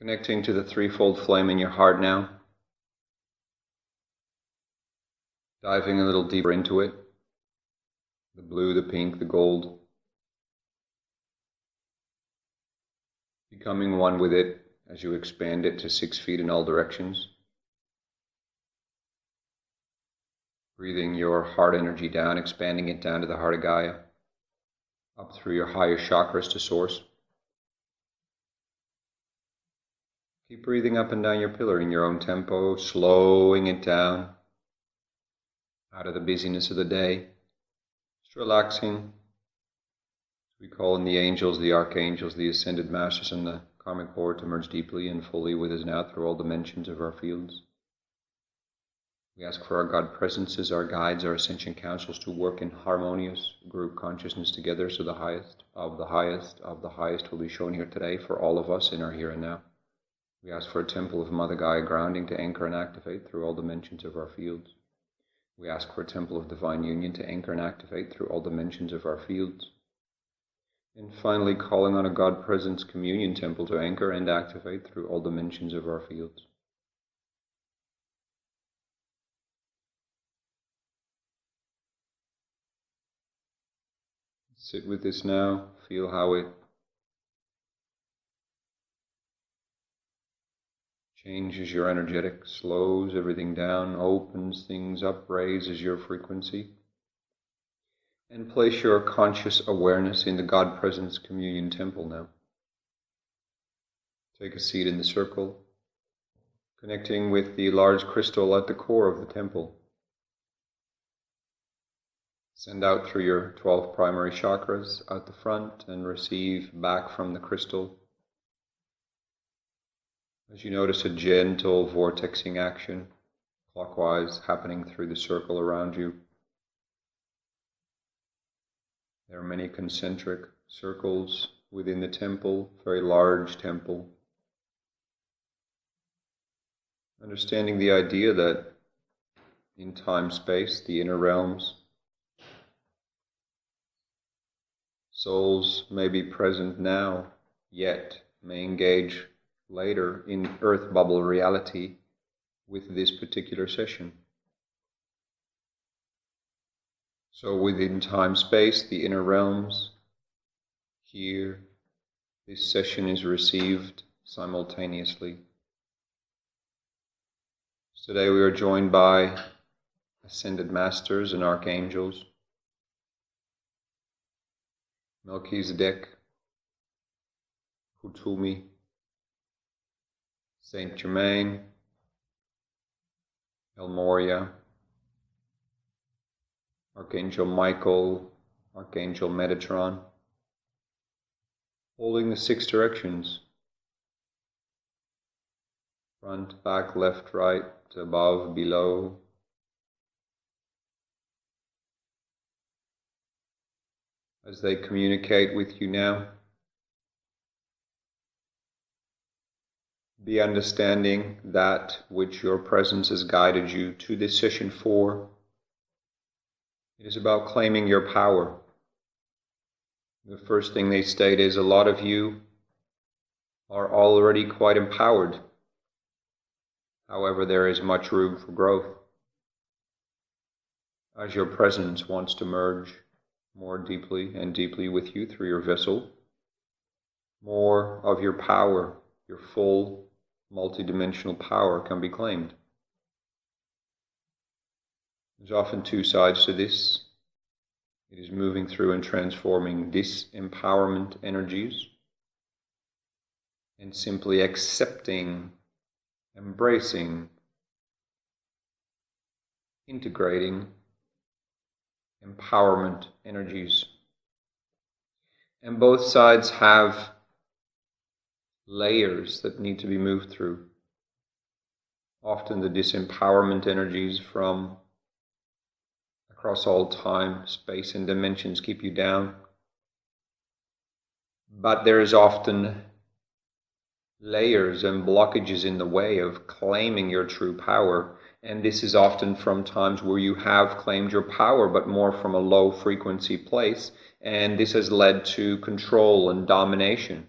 Connecting to the threefold flame in your heart now. Diving a little deeper into it. The blue, the pink, the gold. Becoming one with it as you expand it to 6 feet in all directions. Breathing your heart energy down, expanding it down to the heart of Gaia. Up through your higher chakras to source. Keep breathing up and down your pillar in your own tempo, slowing it down out of the busyness of the day. Just relaxing. We call in the angels, the archangels, the ascended masters, and the karmic board to merge deeply and fully with us now through all dimensions of our fields. We ask for our God presences, our guides, our ascension councils to work in harmonious group consciousness together so the highest of the highest of the highest will be shown here today for all of us in our here and now. We ask for a temple of Mother Gaia grounding to anchor and activate through all dimensions of our fields. We ask for a temple of divine union to anchor and activate through all dimensions of our fields. And finally, calling on a God Presence communion temple to anchor and activate through all dimensions of our fields. Sit with this now, feel how it changes your energetic, slows everything down, opens things up, raises your frequency. And place your conscious awareness in the God Presence Communion Temple now. Take a seat in the circle, connecting with the large crystal at the core of the temple. Send out through your 12 primary chakras out the front and receive back from the crystal. As you notice a gentle vortexing action, clockwise, happening through the circle around you. There are many concentric circles within the temple, very large temple. Understanding the idea that in time-space, the inner realms, souls may be present now, yet may engage later in earth bubble reality with this particular session. So within time-space, the inner realms, here, this session is received simultaneously. Today we are joined by ascended masters and archangels, Melchizedek, Kuthumi, Saint Germain El Morya, Archangel Michael, Archangel Metatron, holding the 6 directions: front, back, left, right, above, below. As they communicate with you now, be understanding that which your presence has guided you to this session for. It is about claiming your power. The first thing they state is a lot of you are already quite empowered. However, there is much room for growth. As your presence wants to merge more deeply and deeply with you through your vessel, more of your power, your full multidimensional power can be claimed. There's often 2 sides to this. It is moving through and transforming disempowerment energies and simply accepting, embracing, integrating empowerment energies. And both sides have layers that need to be moved through. Often the disempowerment energies from across all time, space, and dimensions keep you down. But there is often layers and blockages in the way of claiming your true power. And this is often from times where you have claimed your power, but more from a low frequency place. And this has led to control and domination.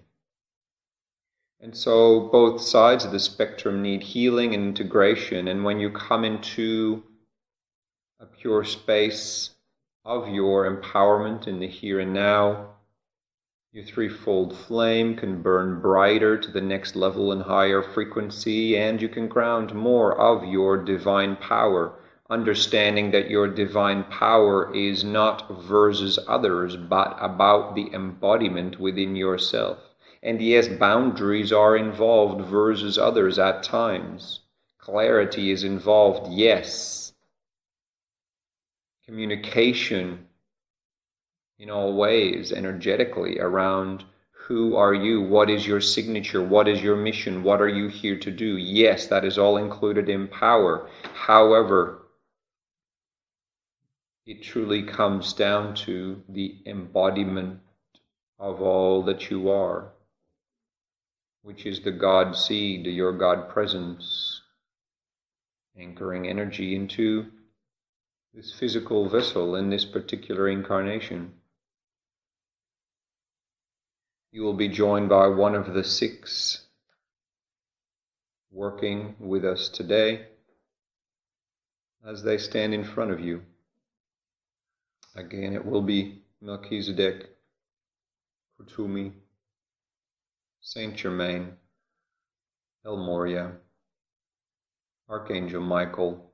And so both sides of the spectrum need healing and integration, and when you come into a pure space of your empowerment in the here and now, your threefold flame can burn brighter to the next level and higher frequency, and you can ground more of your divine power, understanding that your divine power is not versus others, but about the embodiment within yourself. And yes, boundaries are involved versus others at times. Clarity is involved, yes. Communication in all ways, energetically, around who are you, what is your signature, what is your mission, what are you here to do. Yes, that is all included in power. However, it truly comes down to the embodiment of all that you are, which is the God seed, your God presence, anchoring energy into this physical vessel in this particular incarnation. You will be joined by one of the 6 working with us today as they stand in front of you. Again, it will be Melchizedek, Kuthumi, Saint Germain El Morya, Archangel Michael,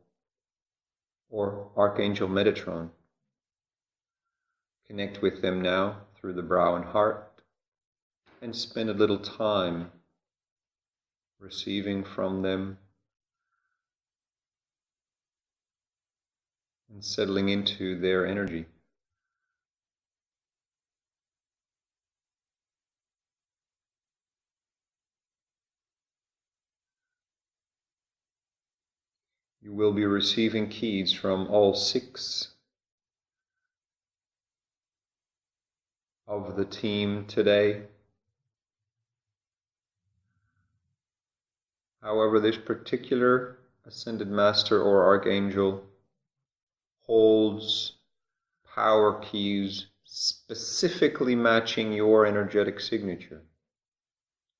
or Archangel Metatron. Connect with them now through the brow and heart, and spend a little time receiving from them and settling into their energy. You will be receiving keys from all 6 of the team today. However, this particular Ascended Master or Archangel holds power keys specifically matching your energetic signature.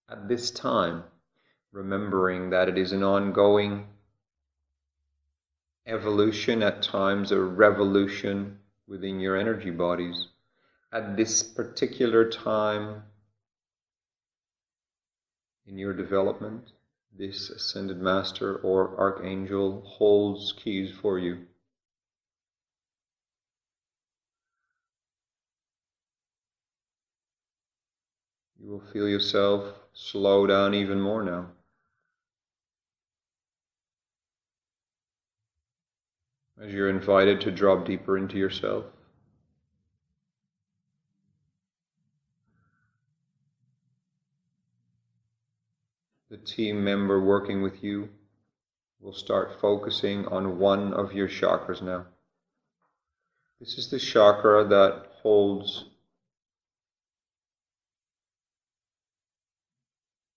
At this time, remembering that it is an ongoing evolution, at times a revolution within your energy bodies. At this particular time in your development, this Ascended Master or Archangel holds keys for you. You will feel yourself slow down even more now. As you're invited to drop deeper into yourself. The team member working with you will start focusing on one of your chakras now. This is the chakra that holds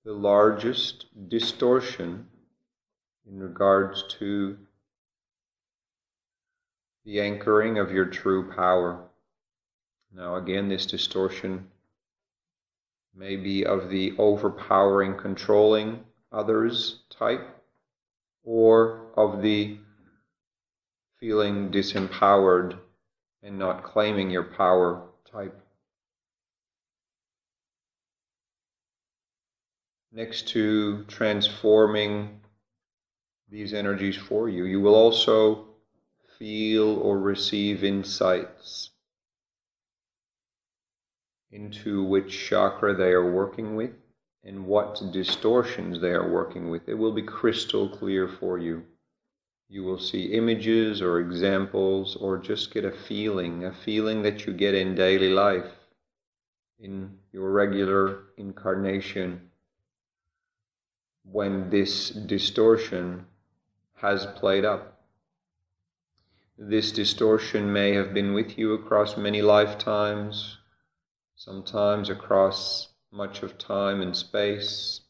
the largest distortion in regards to the anchoring of your true power. Now again, this distortion may be of the overpowering, controlling others type, or of the feeling disempowered and not claiming your power type. Next to transforming these energies for you, you will also feel or receive insights into which chakra they are working with and what distortions they are working with. It will be crystal clear for you. You will see images or examples, or just get a feeling that you get in daily life, in your regular incarnation, when this distortion has played up. This distortion may have been with you across many lifetimes, sometimes across much of time and space.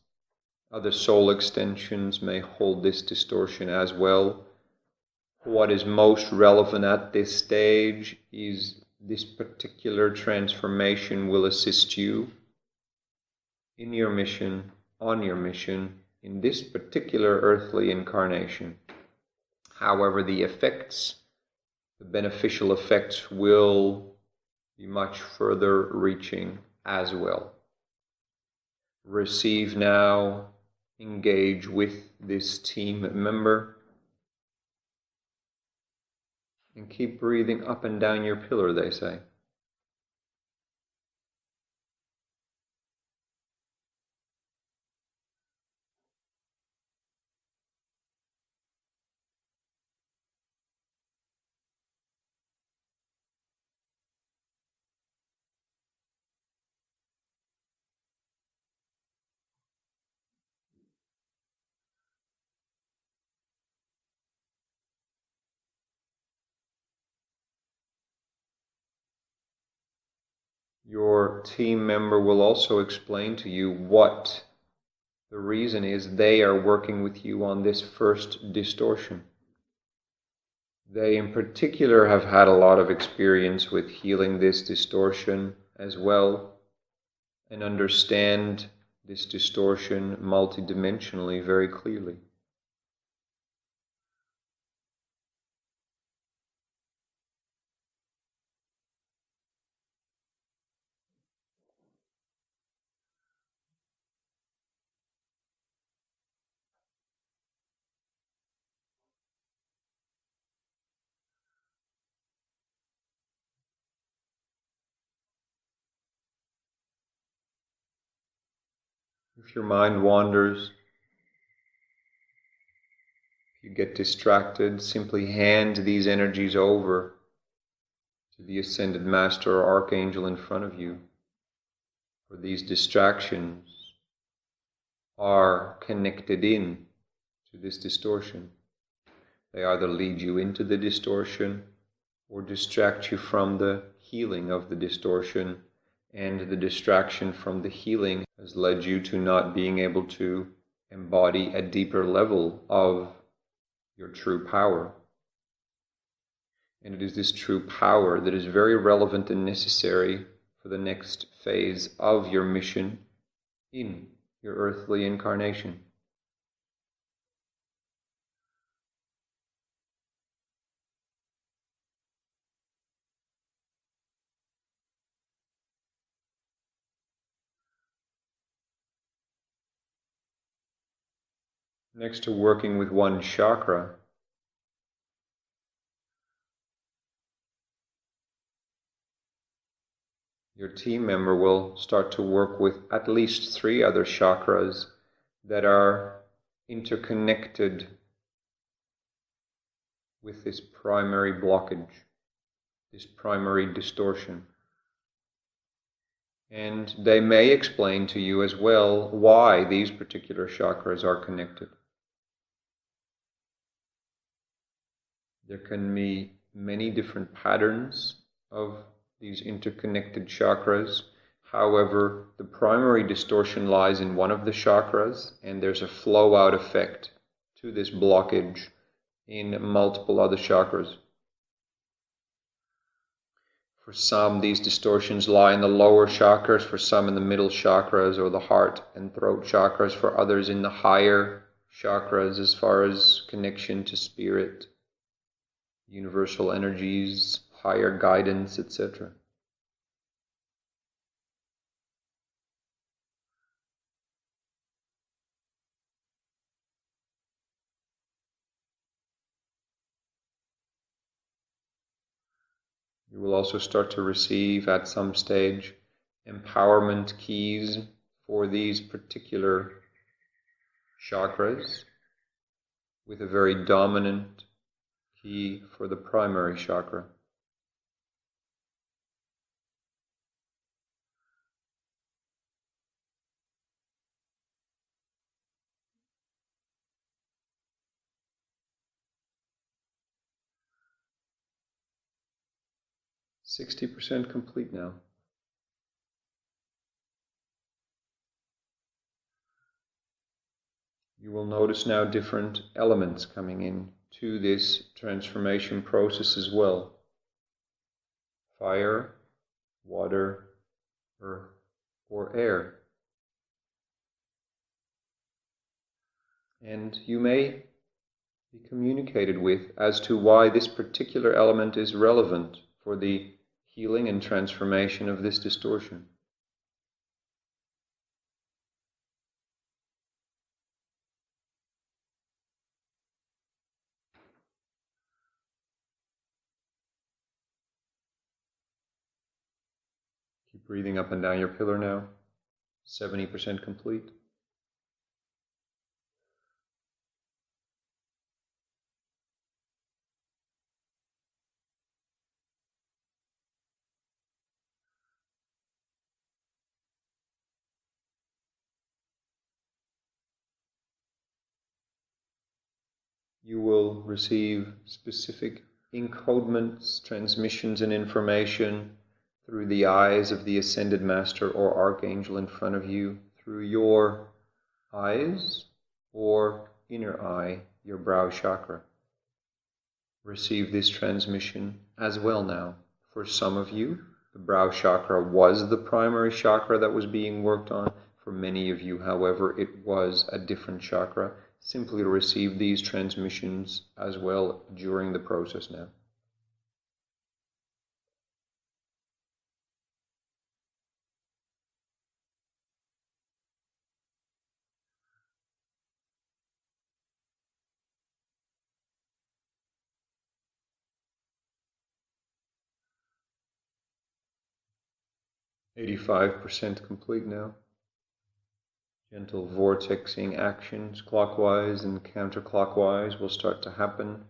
Other soul extensions may hold this distortion as well. What is most relevant at this stage is this particular transformation will assist you in your mission on your mission in this particular earthly incarnation. However, the effects, the beneficial effects, will be much further reaching as well. Receive now, engage with this team member, and keep breathing up and down your pillar, they say. Your team member will also explain to you what the reason is they are working with you on this first distortion. They in particular have had a lot of experience with healing this distortion as well, and understand this distortion multidimensionally very clearly. If your mind wanders, if you get distracted, simply hand these energies over to the Ascended Master or Archangel in front of you. For these distractions are connected in to this distortion. They either lead you into the distortion or distract you from the healing of the distortion, and the distraction from the healing has led you to not being able to embody a deeper level of your true power. And it is this true power that is very relevant and necessary for the next phase of your mission in your earthly incarnation. Next to working with one chakra, your team member will start to work with at least 3 other chakras that are interconnected with this primary blockage, this primary distortion. And they may explain to you as well why these particular chakras are connected. There can be many different patterns of these interconnected chakras. However, the primary distortion lies in one of the chakras, and there's a flow-out effect to this blockage in multiple other chakras. For some, these distortions lie in the lower chakras, for some in the middle chakras or the heart and throat chakras, for others in the higher chakras as far as connection to spirit, universal energies, higher guidance, etc. You will also start to receive at some stage empowerment keys for these particular chakras, with a very dominant key for the primary chakra. %60 complete now. You will notice now different elements coming in to this transformation process as well. Fire, water, earth, or air. And you may be communicated with as to why this particular element is relevant for the healing and transformation of this distortion. Keep breathing up and down your pillar now. 70% complete. You will receive specific encodements, transmissions, and information through the eyes of the Ascended Master or Archangel in front of you, through your eyes or inner eye, your brow chakra. Receive this transmission as well now. For some of you, the brow chakra was the primary chakra that was being worked on. For many of you, however, it was a different chakra. Simply to receive these transmissions as well during the process now. %85 complete now. Gentle vortexing actions clockwise and counterclockwise will start to happen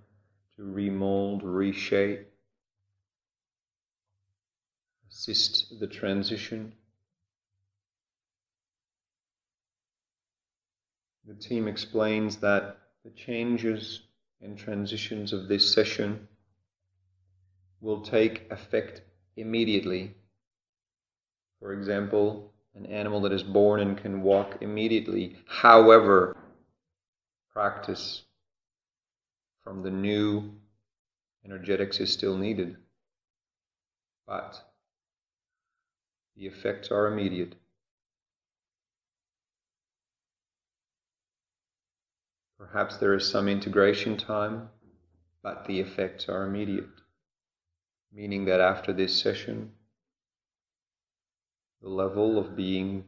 to remold, reshape, assist the transition. The team explains that the changes and transitions of this session will take effect immediately. For example, an animal that is born and can walk immediately. However, practice from the new energetics is still needed. But the effects are immediate. Perhaps there is some integration time, but the effects are immediate. Meaning that after this session, the level of being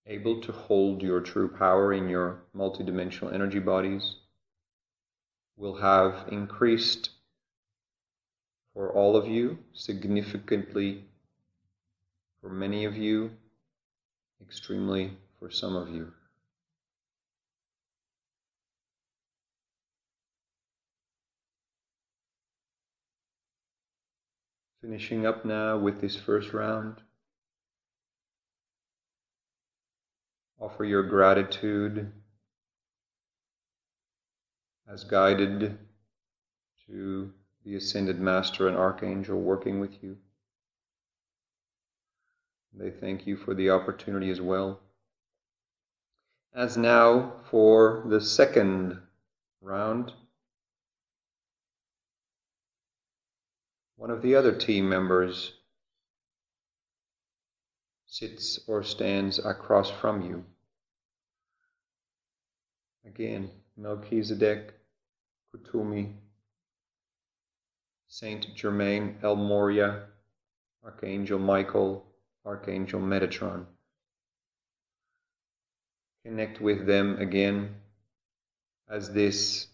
able to hold your true power in your multidimensional energy bodies will have increased for all of you, significantly for many of you, extremely for some of you. Finishing up now with this first round. Offer your gratitude as guided to the Ascended Master and Archangel working with you. They thank you for the opportunity as well. As now for the second round, one of the other team members sits or stands across from you. Again, Melchizedek, Kuthumi, Saint Germain El Morya, Archangel Michael, Archangel Metatron. Connect with them again as this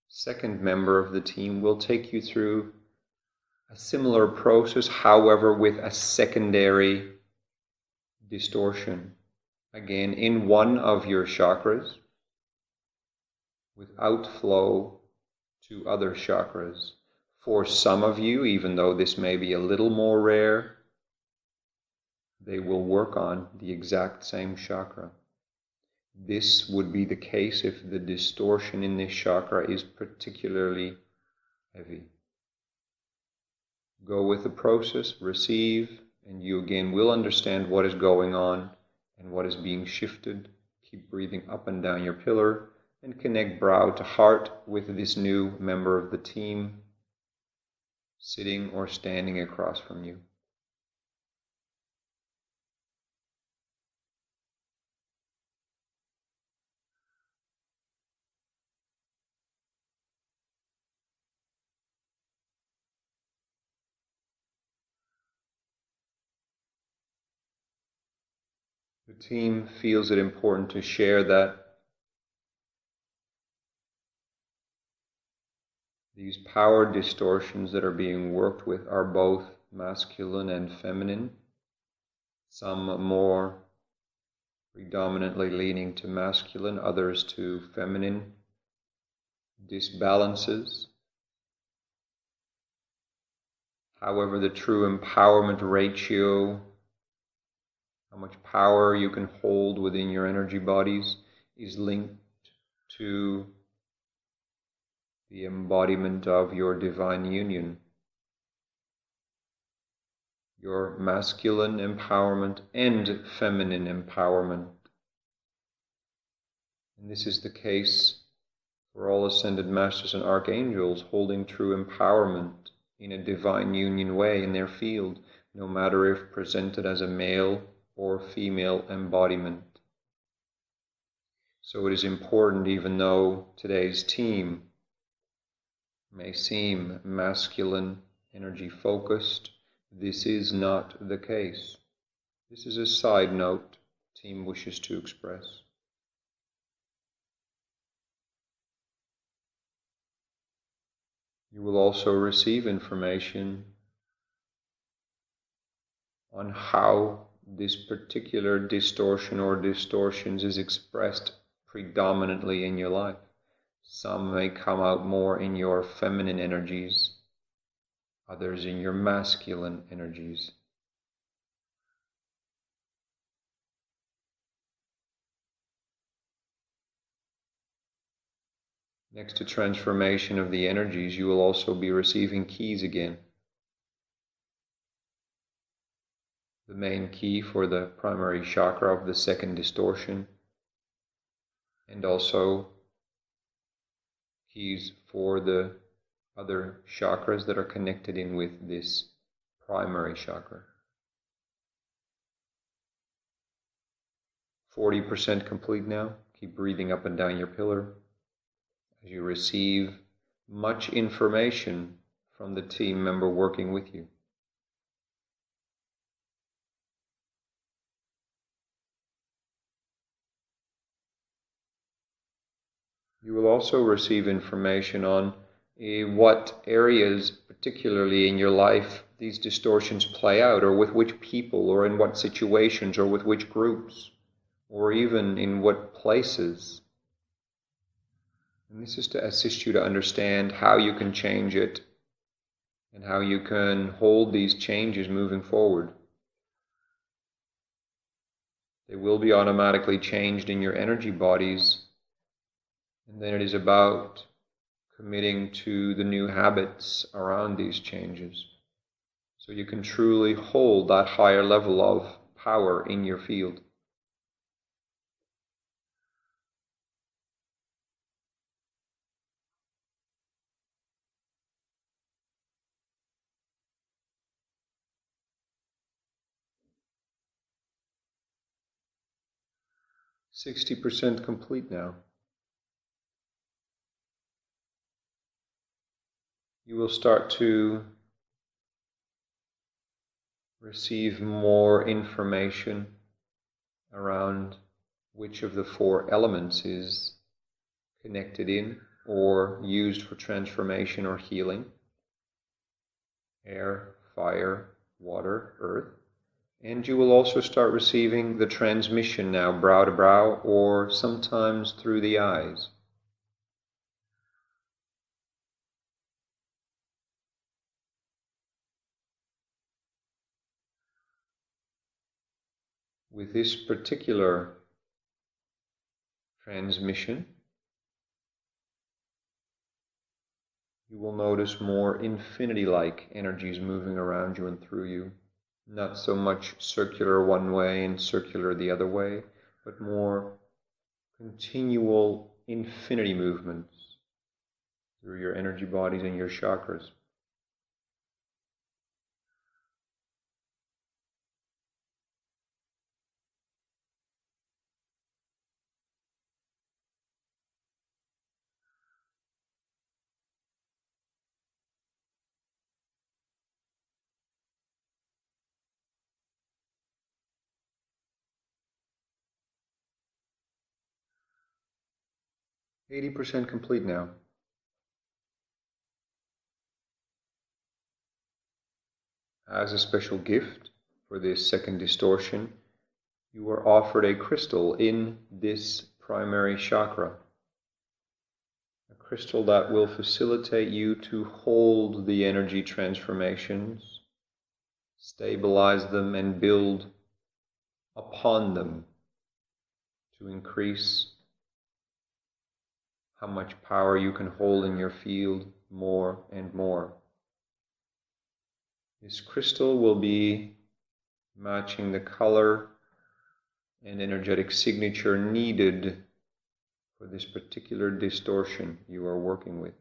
second member of the team will take you through a similar process, however with a secondary distortion. Again, in one of your chakras, with outflow to other chakras. For some of you, even though this may be a little more rare, they will work on the exact same chakra. This would be the case if the distortion in this chakra is particularly heavy. Go with the process, receive, and you again will understand what is going on and what is being shifted. Keep breathing up and down your pillar and connect brow to heart with this new member of the team sitting or standing across from you. team feels it important to share that these power distortions that are being worked with are both masculine and feminine, some more predominantly leaning to masculine, others to feminine disbalances. However, the true empowerment ratio, how much power you can hold within your energy bodies, is linked to the embodiment of your divine union, your masculine empowerment and feminine empowerment. And this is the case for all ascended masters and archangels holding true empowerment in a divine union way in their field, no matter if presented as a male or female embodiment. So it is important, even though today's team may seem masculine, energy focused, this is not the case. This is a side note the team wishes to express. You will also receive information on how this particular distortion or distortions is expressed predominantly in your life. Some may come out more in your feminine energies, others in your masculine energies. Next to transformation of the energies, you will also be receiving keys again. The main key for the primary chakra of the second distortion, and also keys for the other chakras that are connected in with this primary chakra. 40% complete now. Keep breathing up and down your pillar as you receive much information from the team member working with you. You will also receive information on what areas, particularly in your life, these distortions play out, or with which people, or in what situations, or with which groups, or even in what places. And this is to assist you to understand how you can change it and how you can hold these changes moving forward. They will be automatically changed in your energy bodies, and then it is about committing to the new habits around these changes, so you can truly hold that higher level of power in your field. %60 complete now. You will start to receive more information around which of the 4 elements is connected in or used for transformation or healing: air, fire, water, earth. And you will also start receiving the transmission now, brow to brow, or sometimes through the eyes. With this particular transmission, you will notice more infinity-like energies moving around you and through you. Not so much circular one way and circular the other way, but more continual infinity movements through your energy bodies and your chakras. 80% complete now. As a special gift for this second distortion, you are offered a crystal in this primary chakra. A crystal that will facilitate you to hold the energy transformations, stabilize them, and build upon them to increase how much power you can hold in your field more and more. This crystal will be matching the color and energetic signature needed for this particular distortion you are working with.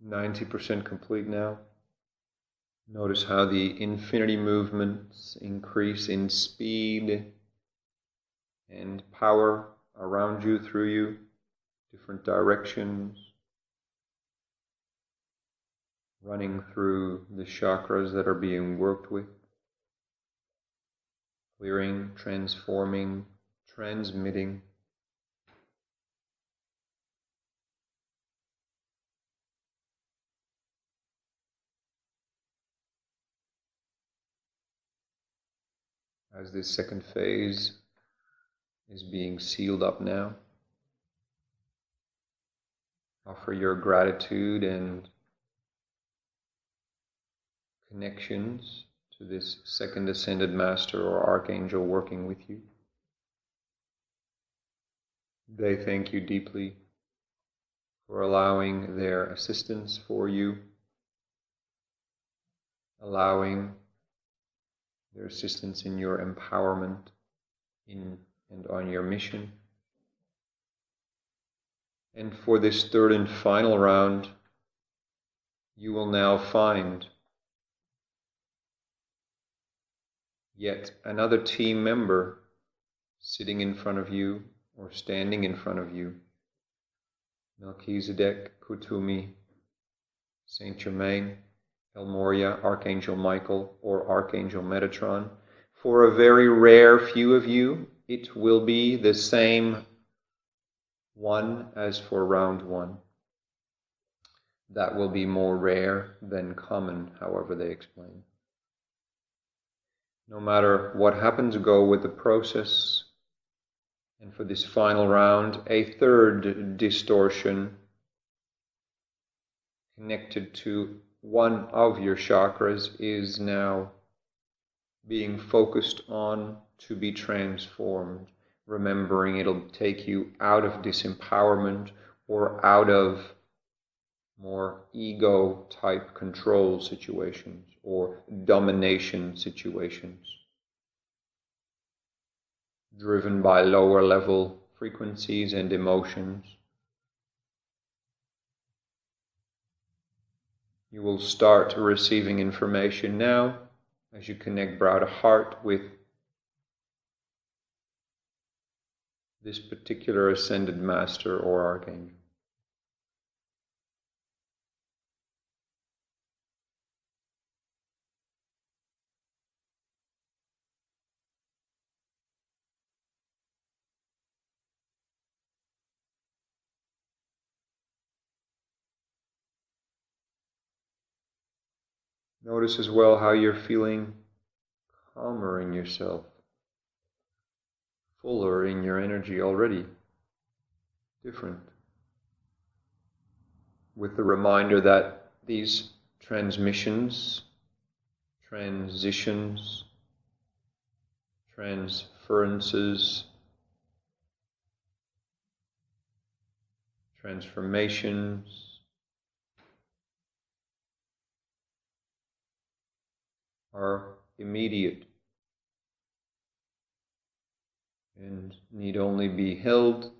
%90 complete now. Notice how the infinity movements increase in speed and power around you, through you, different directions, running through the chakras that are being worked with, clearing, transforming, transmitting. As this second phase is being sealed up now, offer your gratitude and connections to this second ascended master or archangel working with you. They thank you deeply for allowing their assistance for you, allowing their assistance in your empowerment in and on your mission. And for this third and final round, you will now find yet another team member sitting in front of you or standing in front of you. Melchizedek, Kuthumi, Saint Germain El Morya, Archangel Michael, or Archangel Metatron. For a very rare few of you, it will be the same one as for round one. That will be more rare than common, however they explain. No matter what happens, go with the process. And for this final round, a third distortion connected to one of your chakras is now being focused on to be transformed. Remembering it'll take you out of disempowerment or out of more ego-type control situations or domination situations, driven by lower level frequencies and emotions. You will start receiving information now as you connect brow to heart with this particular ascended master or archangel. Notice as well how you're feeling calmer in yourself, fuller in your energy already, different. With the reminder that these transmissions, transitions, transferences, transformations, are immediate and need only be held,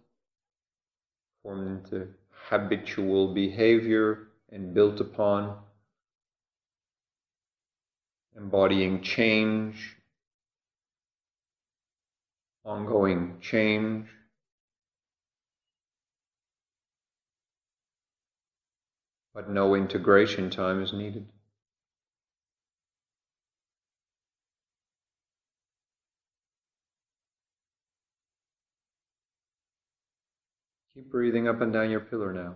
formed into habitual behavior and built upon, embodying change, ongoing change. But no integration time is needed. Keep breathing up and down your pillar now.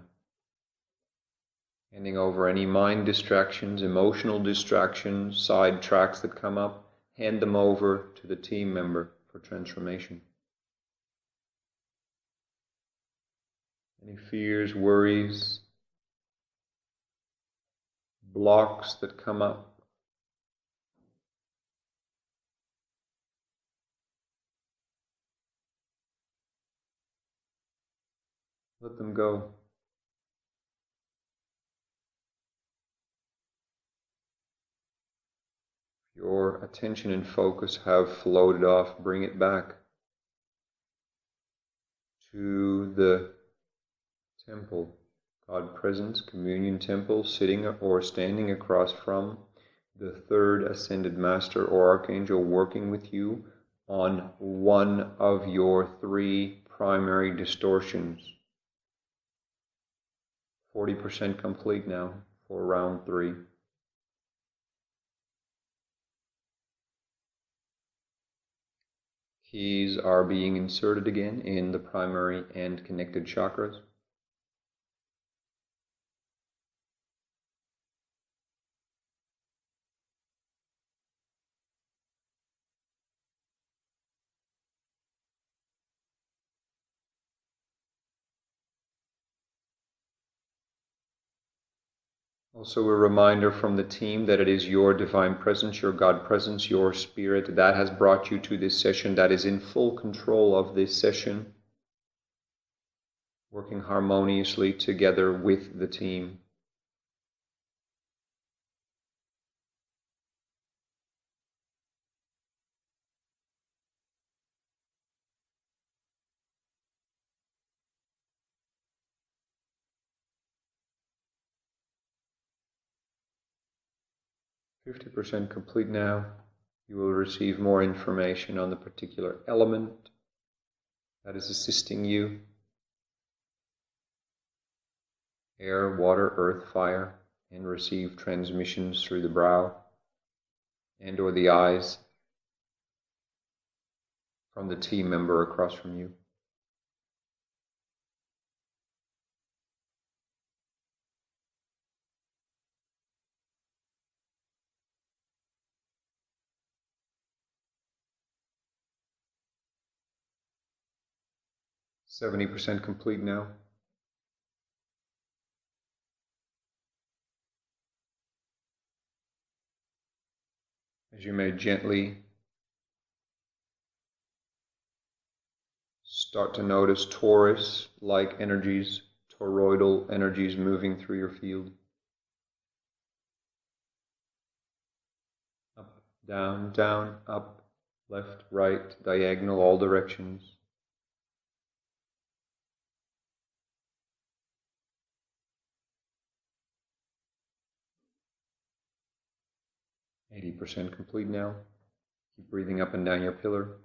Handing over any mind distractions, emotional distractions, side tracks that come up, hand them over to the team member for transformation. Any fears, worries, blocks that come up, let them go. Your attention and focus have floated off, bring it back to the temple, God Presence, Communion Temple, sitting or standing across from the third ascended master or archangel working with you on one of your three primary distortions. 40% complete now for round 3. Keys are being inserted again in the primary and connected chakras. Also a reminder from the team that it is your divine presence, your God presence, your spirit that has brought you to this session, that is in full control of this session, working harmoniously together with the team. %50 complete now. You will receive more information on the particular element that is assisting you. Air, water, earth, fire, and receive transmissions through the brow and or the eyes from the team member across from you. %70 complete now. As you may gently start to notice Taurus-like energies, toroidal energies moving through your field. Up, down, up, left, right, diagonal, all directions. %80 complete now. Keep breathing up and down your pillar.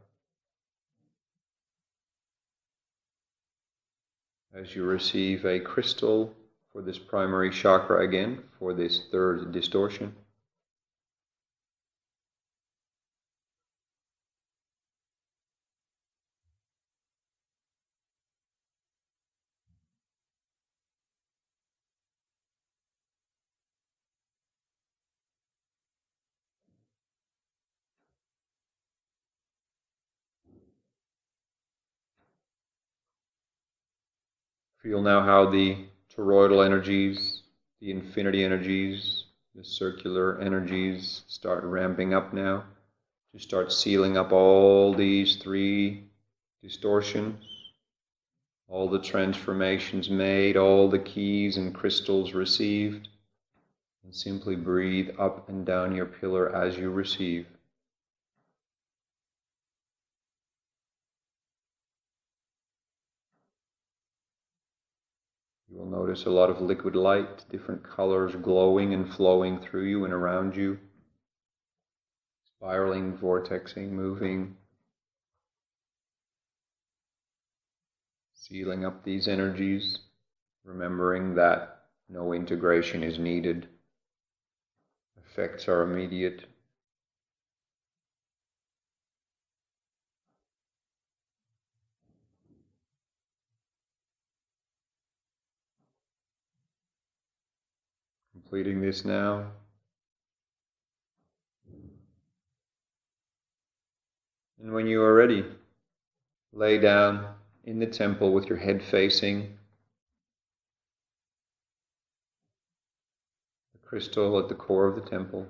As you receive a crystal for this primary chakra again, for this third distortion. Feel now how the toroidal energies, the infinity energies, the circular energies start ramping up now to start sealing up all these 3 distortions, all the transformations made, all the keys and crystals received, and simply breathe up and down your pillar as you receive. You'll notice a lot of liquid light, different colors glowing and flowing through you and around you, spiraling, vortexing, moving, sealing up these energies, remembering that no integration is needed. Effects are immediate. Completing this now. And when you are ready, lay down in the temple with your head facing the crystal at the core of the temple.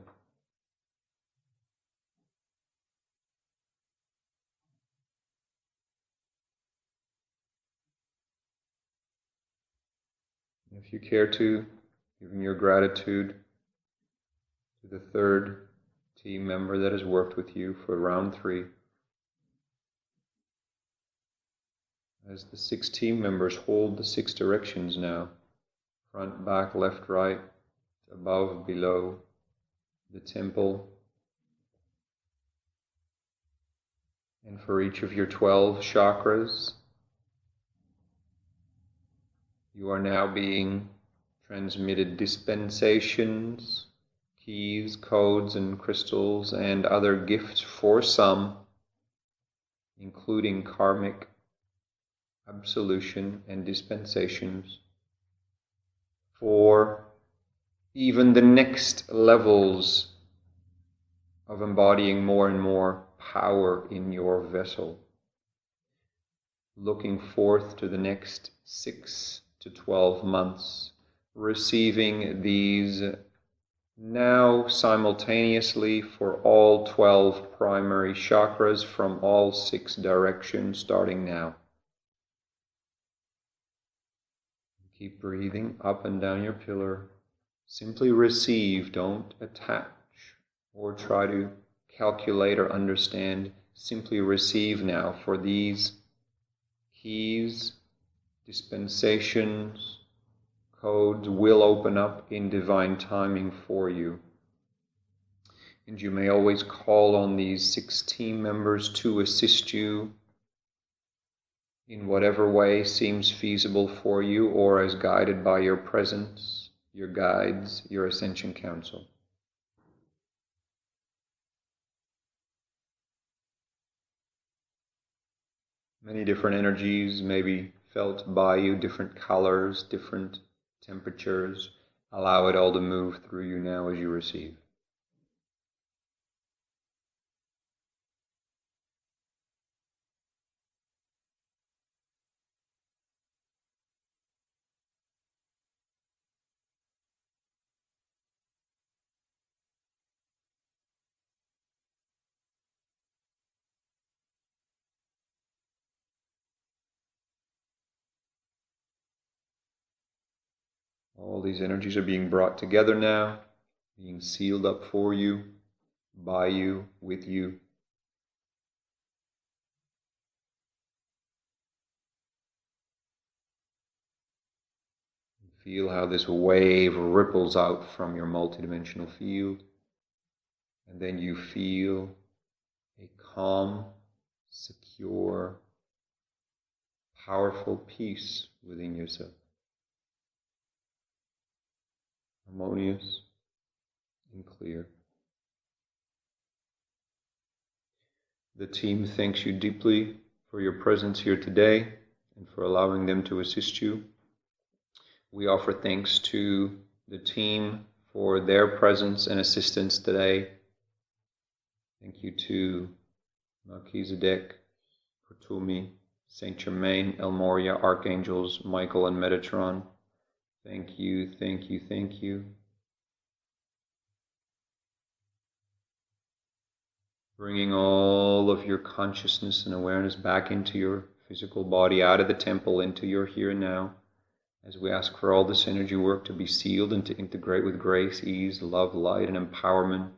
And if you care to, giving your gratitude to the third team member that has worked with you for round 3. As the 6 team members hold the 6 directions now, front, back, left, right, above, below, the temple, and for each of your 12 chakras, you are now being transmitted dispensations, keys, codes, and crystals, and other gifts for some, including karmic absolution and dispensations, for even the next levels of embodying more and more power in your vessel. Looking forth to the next 6 to 12 months, receiving these now simultaneously for all 12 primary chakras from all 6 directions, starting now. Keep breathing up and down your pillar. Simply receive, don't attach or try to calculate or understand. Simply receive now, for these keys, dispensations, codes will open up in divine timing for you. And you may always call on these 6 team members to assist you in whatever way seems feasible for you, or as guided by your presence, your guides, your ascension council. Many different energies may be felt by you, different colors, different temperatures. Allow it all to move through you now as you receive. All these energies are being brought together now, being sealed up for you, by you, with you. Feel how this wave ripples out from your multidimensional field, and then you feel a calm, secure, powerful peace within yourself. Harmonious and clear. The team thanks you deeply for your presence here today and for allowing them to assist you. We offer thanks to the team for their presence and assistance today. Thank you to Melchizedek, Kuthumi, Saint Germain El Morya, Archangels Michael and Metatron. Thank you, thank you, thank you. Bringing all of your consciousness and awareness back into your physical body, out of the temple, into your here and now, as we ask for all this energy work to be sealed and to integrate with grace, ease, love, light, and empowerment.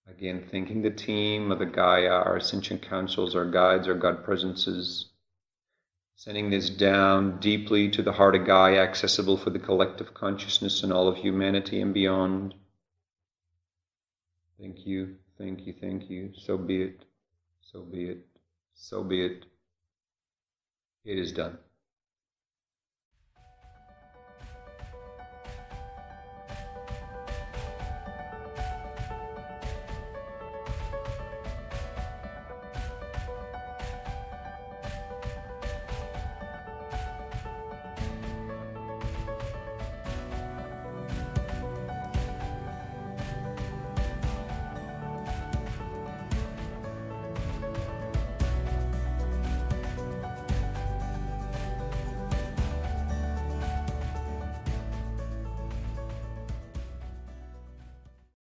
Again, thanking the team, Mother Gaia, our ascension councils, our guides, our God presences, Sending this down deeply to the heart of Gaia, accessible for the collective consciousness and all of humanity and beyond. Thank you, thank you, thank you. So be it, so be it, so be it. It is done.